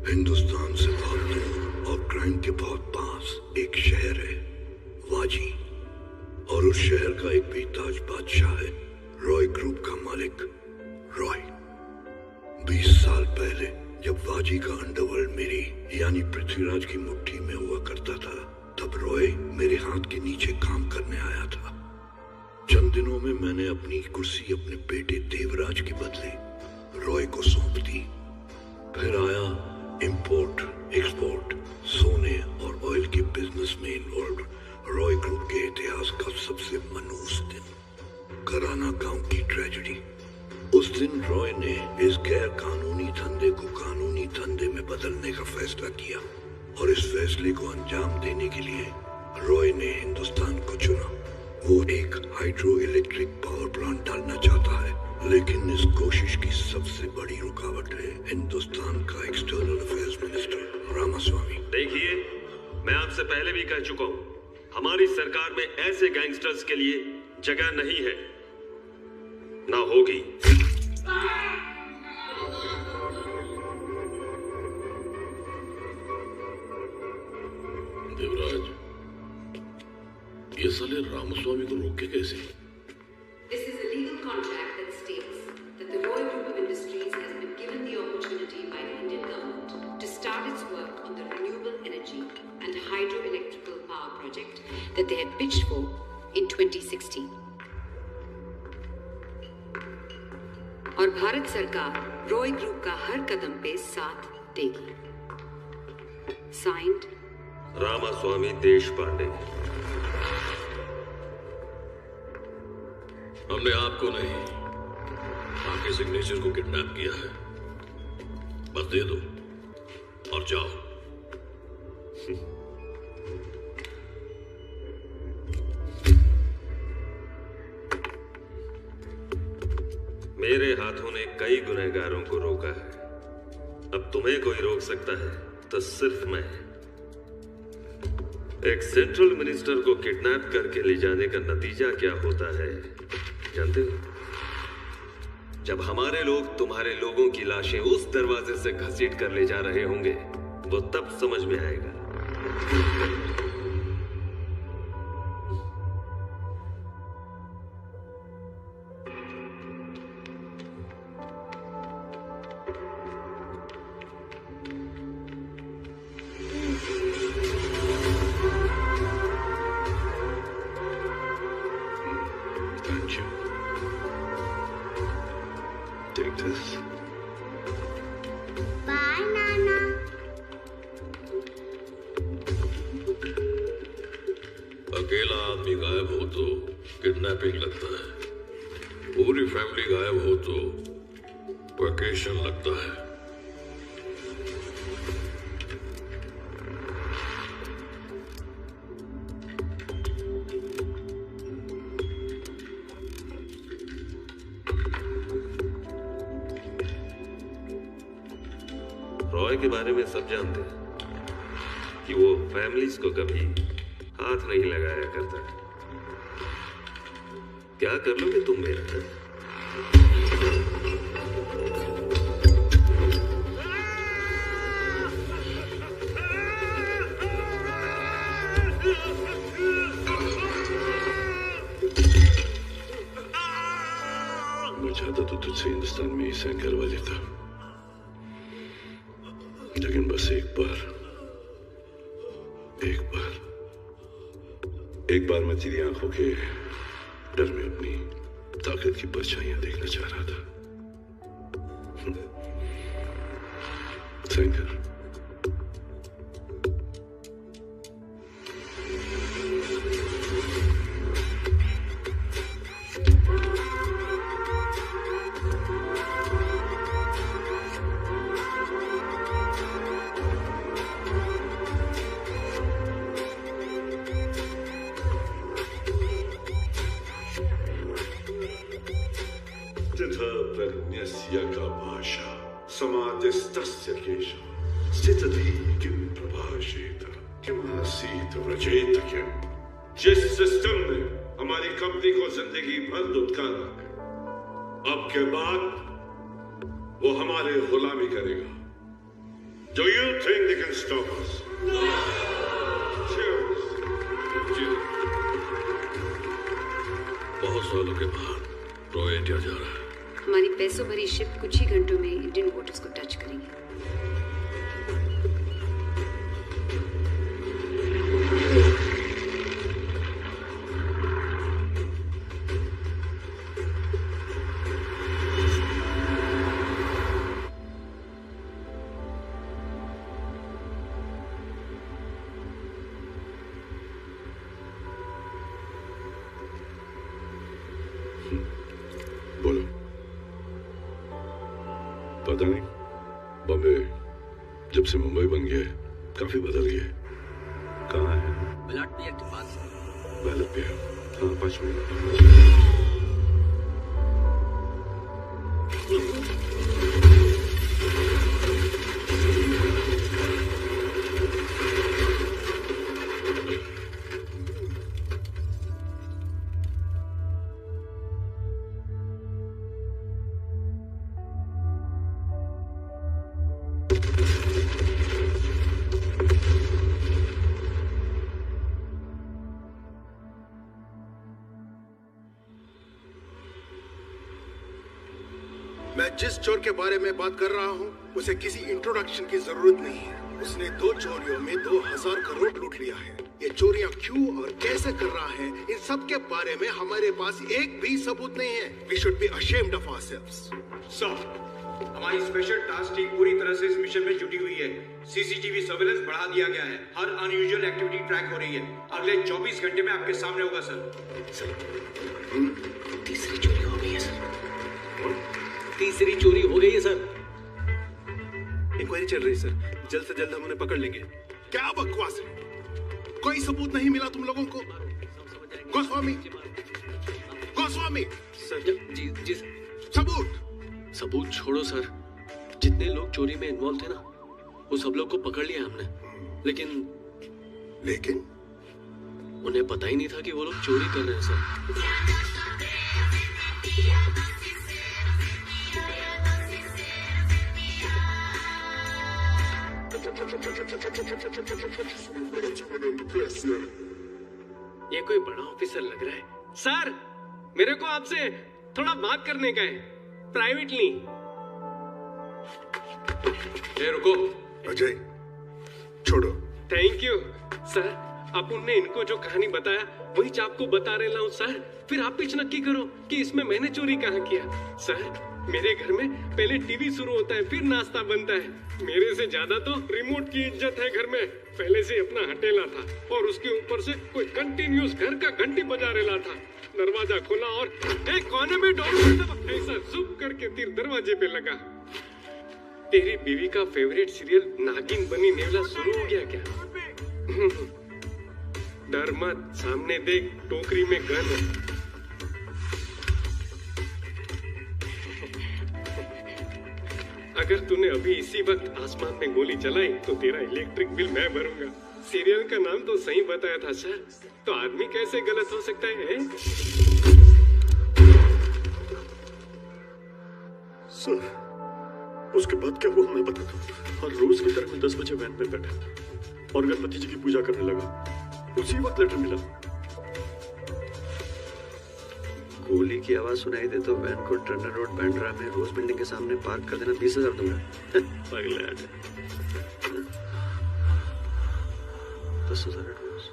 हिंदुस्तान से बहुत दूर और क्राइम के बहुत पास एक शहर है, वाजी। और उस शहर का एक बेताज बादशाह है, रॉय ग्रुप का मालिक रॉय। 20 साल पहले जब वाजी का अंडरवर्ल्ड मेरी यानी पृथ्वीराज की मुट्ठी में हुआ करता था, तब रॉय मेरे हाथ के नीचे काम करने आया था। चंद दिनों में मैंने अपनी कुर्सी अपने बेटे देवराज के बदले रॉय को सौंप दी। फिर आया इंपोर्ट एक्सपोर्ट, सोने और ऑयल के बिजनेस में इन्वॉल्व रॉय ग्रुप के इतिहास का सबसे मनहूस दिन, कराना गांव की ट्रेजेडी। उस दिन रॉय ने इस गैर कानूनी धंधे को कानूनी धंधे में बदलने का फैसला किया और इस फैसले को अंजाम देने के लिए रॉय ने हिंदुस्तान को चुना। वो एक हाइड्रो इलेक्ट्रिक पावर प्लांट डालना चाहता है, लेकिन इस कोशिश की सबसे बड़ी रुकावट है हिंदुस्तान का एक्सटर्नल अफेयर्स मिनिस्टर रामास्वामी। देखिए, मैं आपसे पहले भी कह चुका हूँ, हमारी सरकार में ऐसे गैंगस्टर्स के लिए जगह नहीं है, ना होगी। देवराज, ये साले रामास्वामी को रोके कैसे? This is a legal contract that states that the Roy Group of Industries has been given the opportunity by the Indian government to start its work on the renewable energy and hydroelectrical power project that they had pitched for in 2016. और भारत सरकार Roy group का हर कदम पे साथ देगी। Signed Ramaswamy Deshpande. हमने आपको नहीं, आपके सिग्नेचर को किडनैप किया है। बस दे दो और जाओ। मेरे हाथों ने कई गुनहगारों को रोका है। अब तुम्हें कोई रोक सकता है तो सिर्फ मैं। एक सेंट्रल मिनिस्टर को किडनैप करके ले जाने का नतीजा क्या होता है जानते हो? जब हमारे लोग तुम्हारे लोगों की लाशें उस दरवाजे से घसीट कर ले जा रहे होंगे, वो तब समझ में आएगा। Thank you. Take this. Bye, Nana. अकेला आदमी गायब हो तो किडनैपिंग लगता है, पूरी फैमिली गायब हो तो वेकेशन लगता है। रॉय के बारे में सब जानते हैं कि वो फैमिलीज को कभी हाथ नहीं लगाया करता। क्या कर लोगे तुम मेरा? मैं चाहता तो तुझसे हिंदुस्तान में ही साइन करवा लेता, लेकिन बस एक बार मैं तेरी आंखों के डर में अपनी ताकत की परछाइयां देखना चाह रहा था। साइन कर। प्रज्ञस्य का भाषा समाधिस्तस्य केश स्थितधि किम प्रभाषेत किम आसीत व्रजेत किम। जिस सिस्टम ने हमारी कंपनी को जिंदगी भर दुत्कारा, अब के बाद वो हमारे गुलामी करेगा। Do you think they can stop us? No. Cheers. बहुत सालों के बाद रॉय इंडिया जा रहा है। हमारी पैसों भरी शिप कुछ ही घंटों में इंडियन वाटर्स को टच करेगी। बोलो। पता नहीं, बॉम्बे जब से मुंबई बन गया है काफी बदल गया है। कहाँ है? ब्लड पियर के पास। बैलट पे है। हाँ, 5 मिनट। मैं जिस चोर के बारे में बात कर रहा हूँ उसे किसी इंट्रोडक्शन की जरूरत नहीं है। उसने 2 चोरियों में 2000 करोड़ लूट लिया है। ये चोरियां क्यों और कैसे कर रहा है, इन सब के बारे में हमारे पास एक भी सबूत नहीं है। We should be ashamed of ourselves. Sir, हमारी स्पेशल टास्क टीम पूरी तरह से इस मिशन में जुटी हुई है। सीसीटीवी सर्वेलेंस बढ़ा दिया गया है। हर अनयूजुअल एक्टिविटी ट्रैक हो रही है। अगले 24 घंटे में आपके सामने होगा सर। तीसरी चोरी हो गई है सर। तीसरी चोरी हो गई है सर। इंक्वायरी चल रही है सर, जल्द से जल्द हम उन्हें पकड़ लेंगे। क्या बकवास है? कोई सबूत नहीं मिला तुम लोगों को? गोस्वामी, गोस्वामी सर जी जी सबूत। सबूत छोड़ो सर, जितने लोग चोरी में इन्वॉल्व थे ना वो सब लोग को पकड़ लिया हमने। लेकिन उन्हें पता ही नहीं था कि वो लोग चोरी कर रहे हैं सर। ये कोई बड़ा ऑफिसर लग रहा है। सर, मेरे को आपसे थोड़ा बात करने का है, प्राइवेटली। रुको अजय, छोड़ो। Thank you sir. अपन ने इनको जो कहानी बताया वही आपको बता रहे हूँ सर। फिर आप कुछ नक्की करो कि इसमें मैंने चोरी कहाँ किया। सर, मेरे घर में पहले टीवी शुरू होता है, फिर नाश्ता बनता है। मेरे से ज्यादा तो रिमोट की इज्जत है घर में। पहले से अपना हटेला था और उसके ऊपर से कोई कंटिन्यूस घर का घंटी बजा रेला था। दरवाजा खोला और एक कोने में डोर ऐसा जुप करके तीर दरवाजे पे लगा। तेरी बीवी का फेवरेट सीरियल नागिन बनी नेवला शुरू हो गया क्या? डर मत, सामने देख, टोकरी में गन है। अगर तूने अभी इसी वक्त आसमान में गोली चलाई तो तेरा इलेक्ट्रिक बिल मैं भरूंगा। सीरियल का नाम तो सही बताया था सर, तो आदमी कैसे गलत हो सकता है? सर, उसके बाद क्या हुआ मैं बताता हूँ। हर रोज की तरह मैं 10 बजे वैन में बैठा और गणपति जी की पूजा करने लगा। उसी वक्त लेटर मिला। गोली की आवाज सुनाई दे तो वैन को टर्नर रोड बैंड्रा में रोज बिल्डिंग के सामने पार्क कर देना, 20,000 दूंगा। 10,000 advance.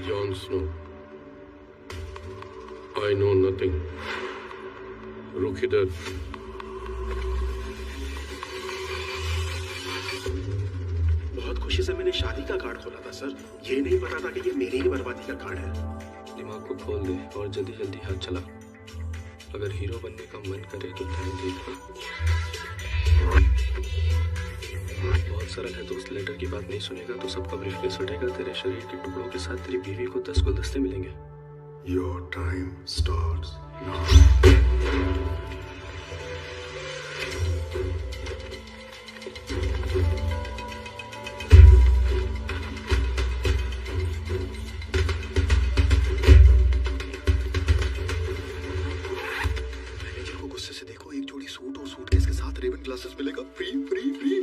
Jon Snow, I know nothing. रुक इधर। बहुत खुशी से मैंने शादी का कार्ड खोला था सर। ये नहीं पता था कि ये मेरी ही बर्बादी का कार्ड है। दिमाग को खोल दे और जल्दी जल्दी हाथ चला। अगर हीरो बनने का मन करे तो टाइम देखना। बहुत सरल है, तो उस लेटर की बात नहीं सुनेगा तो सबका ब्रीफकेस उठेगा। तेरे शरीर के टुकड़ों के साथ तेरी बीवी को 10 गुलदस्ते मिलेंगे। Your time starts now. Glasses मिलेगा free free free.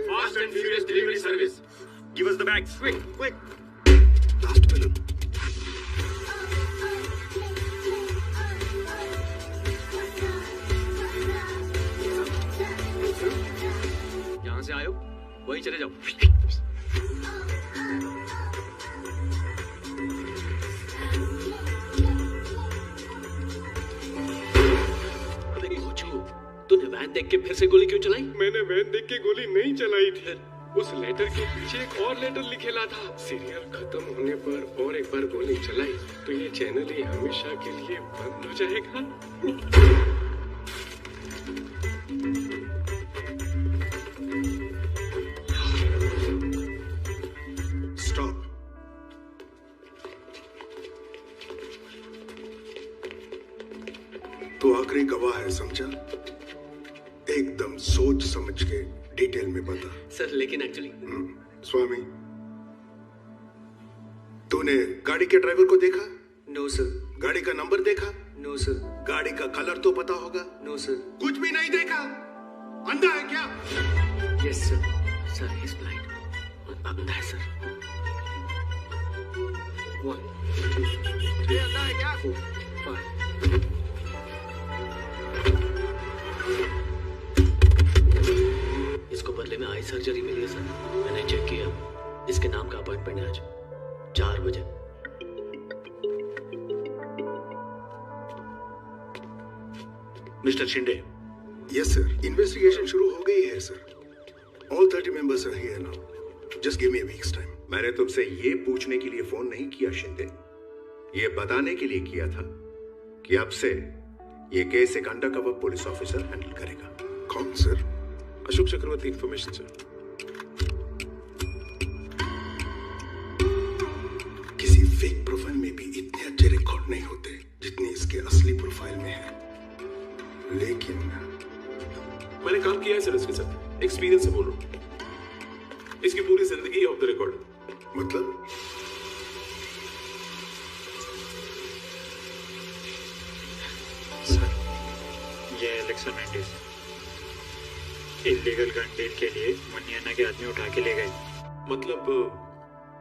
Fast and furious delivery service. Give us the bags. Quick, quick. Last film. यहाँ से आयो वहीं चले जाओ। तूने वैन देख के फिर से गोली क्यों चलाई? मैंने वैन देख के गोली नहीं चलाई थी। उस लेटर के पीछे एक और लेटर लिखेला था। सीरियल खत्म होने पर और एक बार गोली चलाई तो ये चैनल ही हमेशा के लिए बंद हो जाएगा। स्टॉप। तो आखिरी गवाह है, समझा? एकदम सोच समझ के डिटेल में बता। सर लेकिन एक्चुअली स्वामी, तूने गाड़ी के ड्राइवर को देखा? No sir. गाड़ी का नंबर देखा? No sir. गाड़ी का कलर तो पता होगा? No sir. कुछ भी नहीं देखा? अंधा है क्या? Yes sir. Sir he is blind. अंधा है सर। 1 2 3 अंधा है क्या? 4 5। इसको बदले में आई सर्जरी मिली है सर। मैंने चेक किया, इसके नाम का अपॉइंटमेंट है आज 4 बजे। Mister Shinde. Yes sir, investigation शुरू हो गई है sir. All 30 members are here now. Just give me a weeks time. मैंने तुमसे ये पूछने के लिए फोन नहीं किया शिंदे, ये बताने के लिए किया था कि अब से ये केस एक अंडरकवर पुलिस ऑफिसर हैंडल करेगा। कौन सर? अशोक चक्रवर्ती इंफॉर्मेशन सर। किसी फेक प्रोफाइल में भी इतने अच्छे रिकॉर्ड नहीं होते जितने इसके असली प्रोफाइल में है। लेकिन मैंने काम किया है सर इसके साथ, एक्सपीरियंस से बोल रहा हूँ। इसकी पूरी जिंदगी ऑफ द रिकॉर्ड। मतलब? सर ये Alex Fernandes illegal gun deal के लिए मनियाना के आदमी उठा के ले गए। मतलब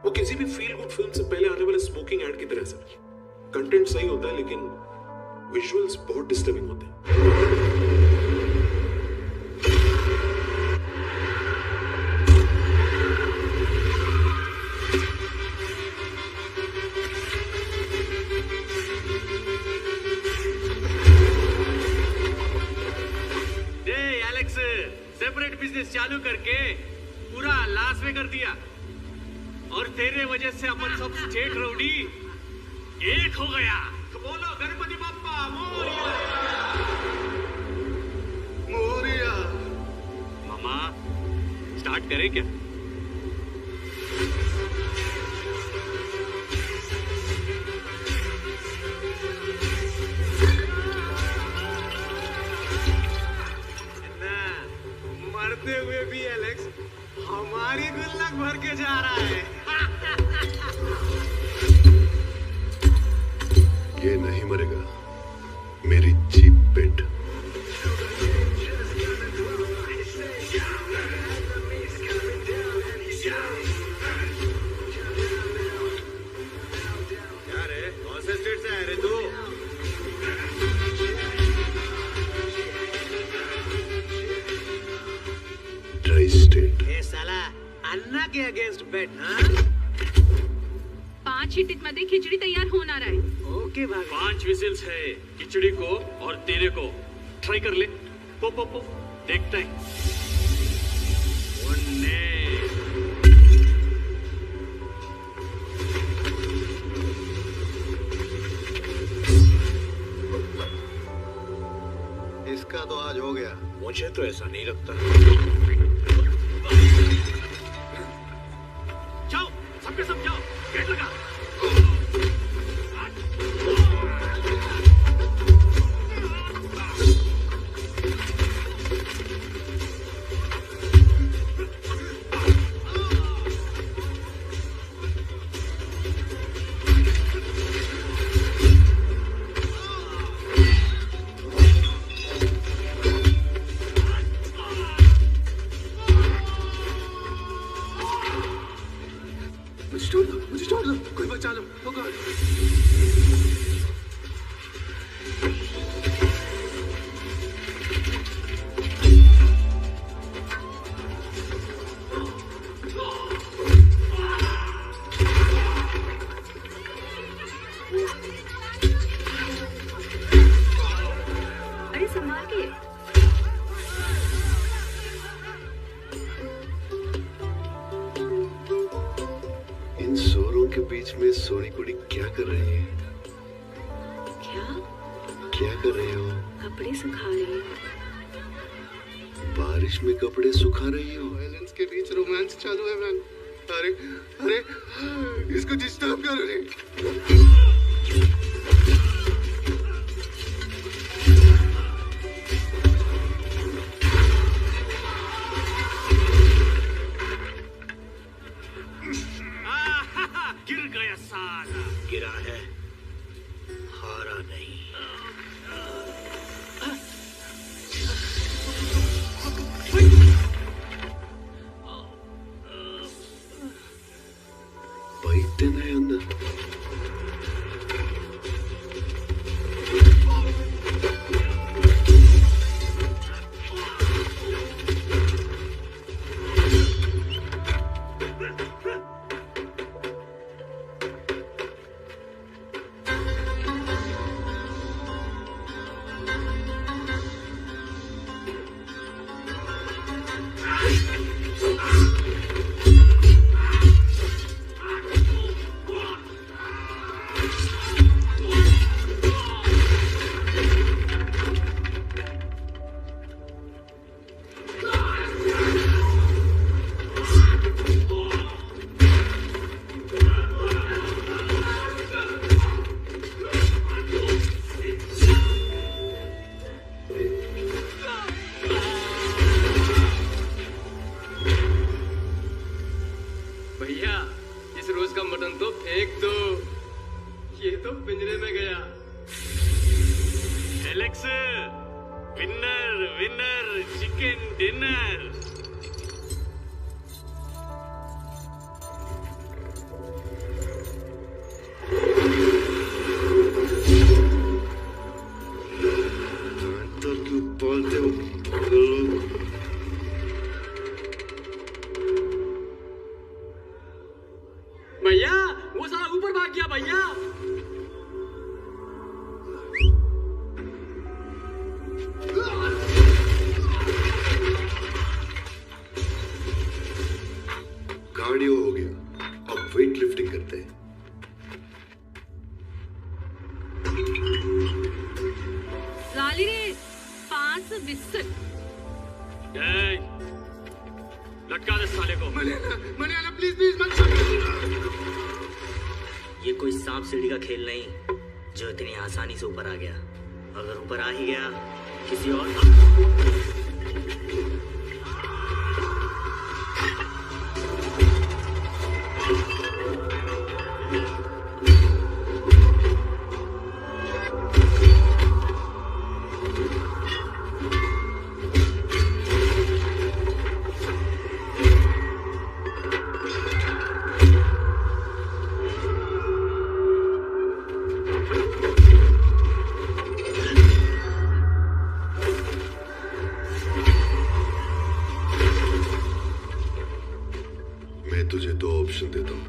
वो किसी भी फील गुड फिल्म से पहले आने वाले स्मोकिंग एड की तरह सर। कंटेंट सही होता है लेकिन विजुअल्स बहुत डिस्टर्बिंग होते हैं। सेपरेट बिजनेस चालू करके पूरा लाश में कर दिया और तेरे वजह से अपन सब स्टेट रउडी एक हो गया। तो बोलो गणपति बप्पा मोरिया। मोरिया। मामा स्टार्ट करें क्या? मरते हुए भी एलेक्स हमारी गुल्लक भर के जा रहा है। ये नहीं मरेगा, मेरी चीप पेट। क्या रे, कौन से स्टेट से आया रे तू? स्टेट। ए साला अन्ना के अगेंस्ट बेट। 5 हिट मध्ये खिचडी तैयार होणार आहे। ओके भाई। 5 विजिल्स है खिचड़ी को और तेरे को। ट्राई कर ले। पो पो पो देखता है। इसका तो आज हो गया। मुझे तो ऐसा नहीं लगता। जाओ सबके सब जाओ, गेट लगा। बीच में सोनी कुड़ी क्या कर रही है? क्या कर रही हो? कपड़े सुखा रही हूँ। बारिश में कपड़े सुखा रही हो? वायलेंस के बीच रोमांस चालू है मैन। अरे अरे इसको डिस्टर्ब कर रहे। गिर गया साला। गिरा है, हारा नहीं। बैठते नहीं अंदर। भैया वो साला ऊपर भाग गया भैया। कार्डियो हो गया, अब वेट लिफ्टिंग करते हैं। साली रे 5 बिस्कुट। लटका दे साले को। मलियाला प्लीज प्लीज मत छोड़ो। ये कोई सांप सीढ़ी का खेल नहीं जो इतनी आसानी से ऊपर आ गया। अगर ऊपर आ ही गया किसी और तुझे 2 ऑप्शन देता हूं,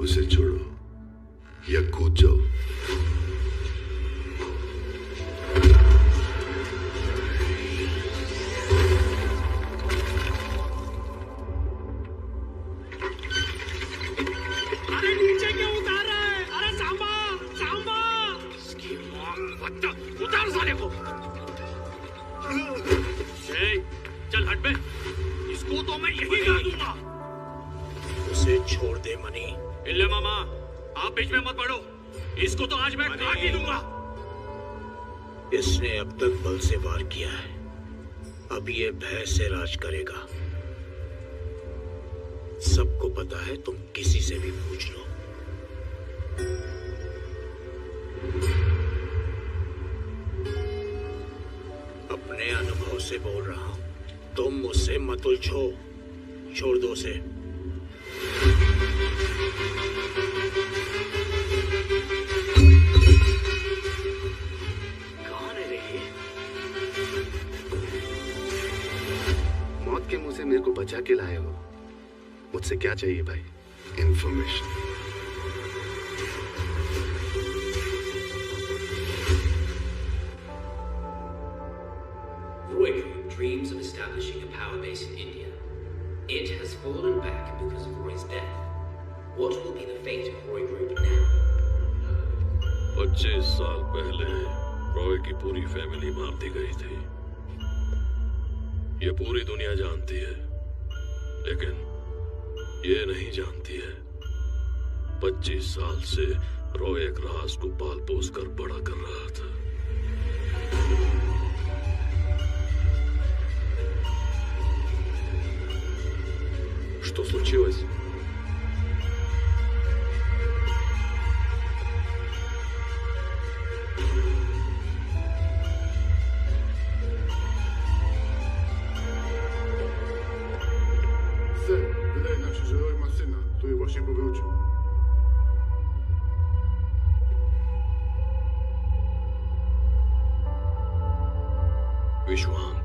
उसे छोड़ो या कूद जाओ। अरे नीचे क्यों उतार रहा है? अरे सांबा सांबा इसकी मौत बत्ता उतार साले को। चल हट बे, इसको तो मैं यही गा दूंगा। उसे छोड़ दे मनी। इल्ले मामा आप बीच में मत पड़ो, इसको तो आज मैं काट ही दूंगा। इसने अब तक बल से वार किया है, अब ये भय से राज करेगा। सबको पता है, तुम किसी से भी पूछ लो। अपने अनुभव से बोल रहा हूं, तुम मुझसे मत उलझो, छोड़ दो उसे। कौन है रे? मौत के मुंह से मेरे को बचा के लाए हो। मुझसे क्या चाहिए भाई? Information. Roy Group dreams of establishing a power base in India. It has fallen back because of Roy's death. What will be the fate of Roy Group now? 25 साल पहले रॉय की पूरी फैमिली मार दी गई थी। ये पूरी दुनिया जानती है, लेकिन ये नहीं जानती है 25 साल से रॉय एक राज को पाल पोस कर बड़ा कर रहा था। Что случилось? Sir, wydaje nam się, że Roy ma syna, który właśnie powrócił. विश्वांग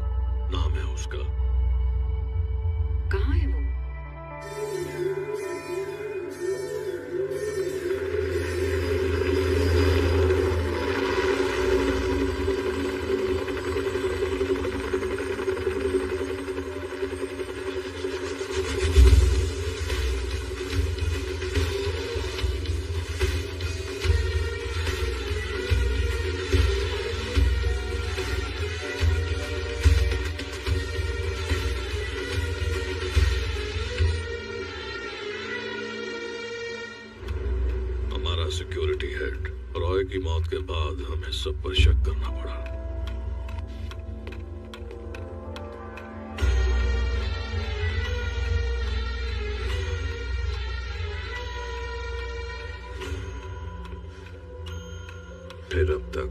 नाम है उसका। कहाँ है वो? सिक्योरिटी हेड रॉय की मौत के बाद हमें सब पर शक करना पड़ा। फिर अब तक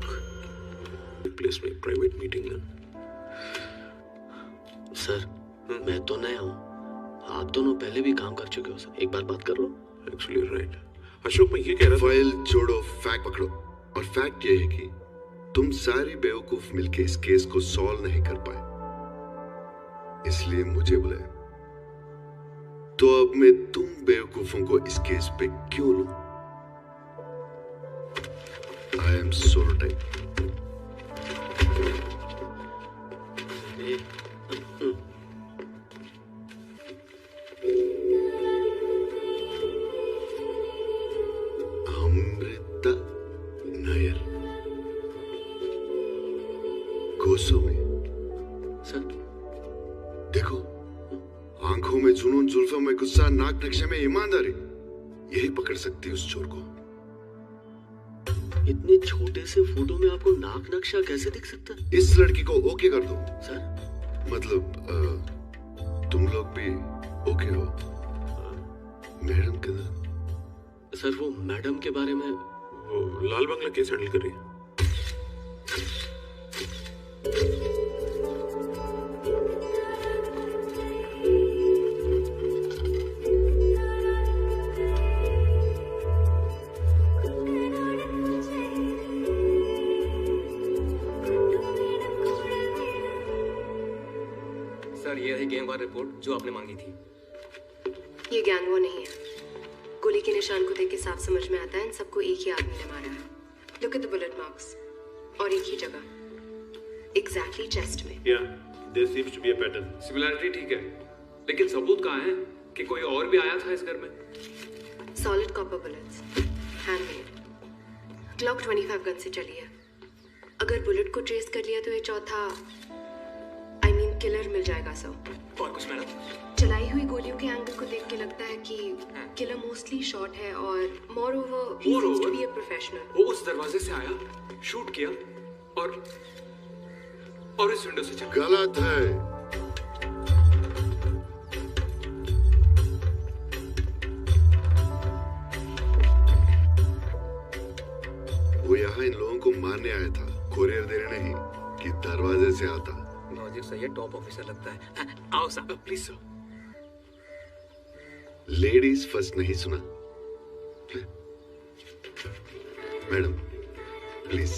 प्लेस में प्राइवेट मीटिंग है। सर, मैं तो नया हूँ, आप दोनों पहले भी काम कर चुके हो सर, एक बार बात कर लो। Actually right. अशोक, मैं ये कह रहा था, फाइल छोड़ो, फैक्ट पकड़ो। और फैक्ट ये है कि तुम सारे बेवकूफ मिलके इस केस को सॉल्व नहीं कर पाए, इसलिए मुझे बुलाया। तो अब मैं तुम बेवकूफों को इस केस पे क्यों लूं? I am solo type. Amrita Nair, Goswami. Sir देखो, आंखों में जुनून, जुल्फों में गुस्सा, नाक नक्शे में ईमानदारी, यही पकड़ सकती है उस चोर को। इतने छोटे से फोटो में आपको नाक नक्शा कैसे दिख सकता है? इस लड़की को ओके कर दो। सर मतलब तुम लोग भी ओके हो? मैडम किधर? सर वो मैडम के बारे में, वो लाल बंगला केस हैंडल कर रही है। सर ये है गैंग वार रिपोर्ट जो आपने मांगी थी। ये गैंग वो नहीं है। गोली के निशान को देख के साफ समझ में आता है इन सबको एक ही आदमी ने मारा है। Look at the bullet marks, और एक ही जगह, एग्जैक्टली चेस्ट में। या there seems to be a pattern. Similarity ठीक है, लेकिन सबूत कहाँ है कि कोई और भी आया था इस घर में? Solid copper bullets, handmade, Glock 25 gun से चली है। अगर बुलेट को ट्रेस कर लिया तो ये चौथा किलर मिल जाएगा सर। और कुछ मैडम? चलाई हुई गोलियों के एंगल को देख के लगता है कि किलर मोस्टली शॉट है और moreover he seems to be a professional. वो उस दरवाजे से आया, शूट किया और इस विंडो से चला। गलत है। वो यहाँ इन लोगों को मारने आया था, कोरियर देने नहीं कि दरवाजे से आता। लॉजिक सही है, टॉप ऑफिसर लगता है। आओ साहब, प्लीज सर। लेडीज फर्स्ट नहीं सुना? Madam please.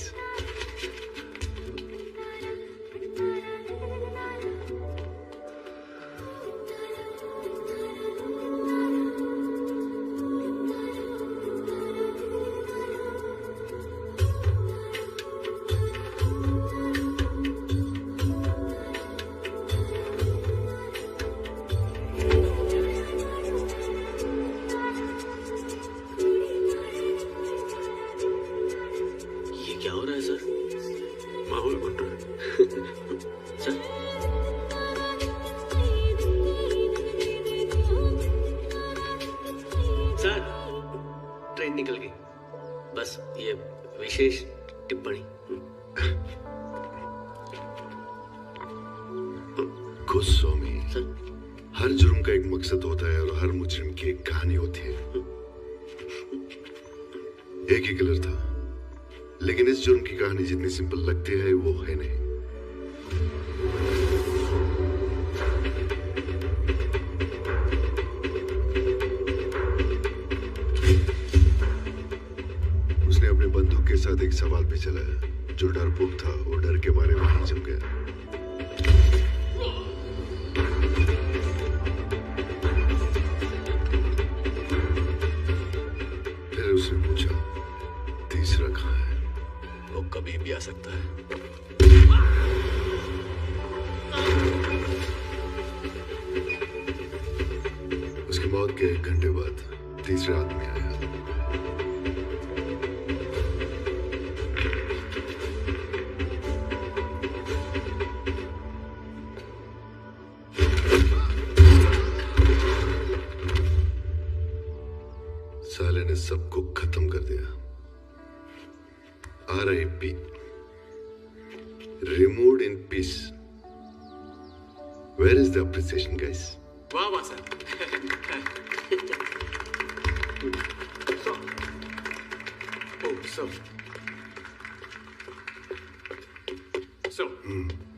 विशेष टिप्पणी। गोस्वामी, हर जुर्म का एक मकसद होता है और हर मुजरिम की एक कहानी होती है। एक ही किलर था, लेकिन इस जुर्म की कहानी जितनी सिंपल लगती है वो है नहीं। उसने अपने बंदूक के साथ एक सवाल भी चलाया। जो डरपोक था वो डर के मारे वहीं जम गया। फिर उसने पूछा, तीसरा कहाँ है? वो कभी भी आ सकता है। उसकी मौत के 1 घंटे बाद तीसरा आदमी आया। साले ने सबको खत्म कर दिया। RIP, removed in peace. Where is the appreciation, guys? वाह वाह sir. So,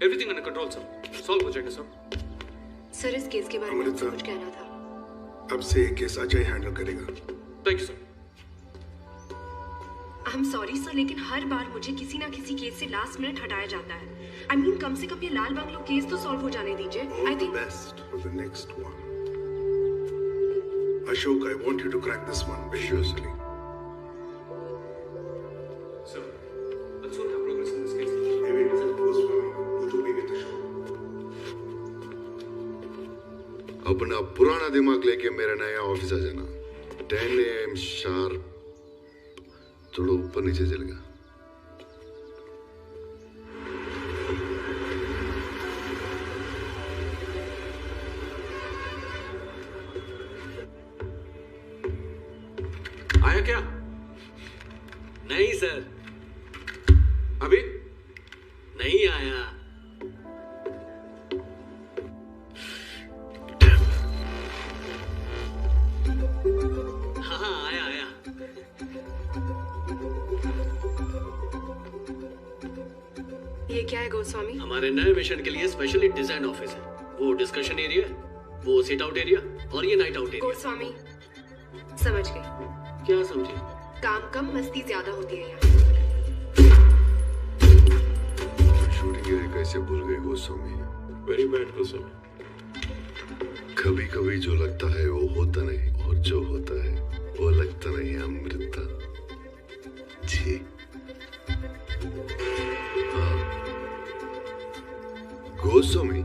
everything under control, sir. Solve हो जाएगा, sir. सर, इस केस के बारे में अमृता, कुछ कहना था। अब से ये केस अजय हैंडल करेगा। Thank you, sir. I am sorry sir, लेकिन हर बार मुझे किसी ना किसी केस से लास्ट मिनट हटाया जाता है। आई मीन कम से कम ये लाल बांग्लो केस तो सॉल्व हो जाने दीजिए। I think best for the next one. Ashok, I want you to crack this one vigorously. Sir, let's soon have progress in this case. Maybe Goswami, you two be with Ashok. अपना पुराना दिमाग लेके मेरा नया office आ जाना। 10 AM sharp. थोड़ा ऊपर नीचे चलेगा। आया क्या? नहीं सर, अभी नहीं आया। हाँ आया आया। ये क्या है गोस्वामी? हमारे नए मिशन के लिए स्पेशली डिजाइन ऑफिस है। वो डिस्कशन एरिया, वो सिट आउट एरिया और ये नाइट आउट एरिया। गोस्वामी, समझ गई। क्या समझे? काम कम मस्ती ज्यादा होती है यहाँ। शूटिंग एरिया कैसे भूल गए गोस्वामी? Very bad Goswami. कभी कभी जो लगता है वो होता नहीं, और जो होता है वो लगता नहीं। अमृता जी, हाँ गोस्वामी,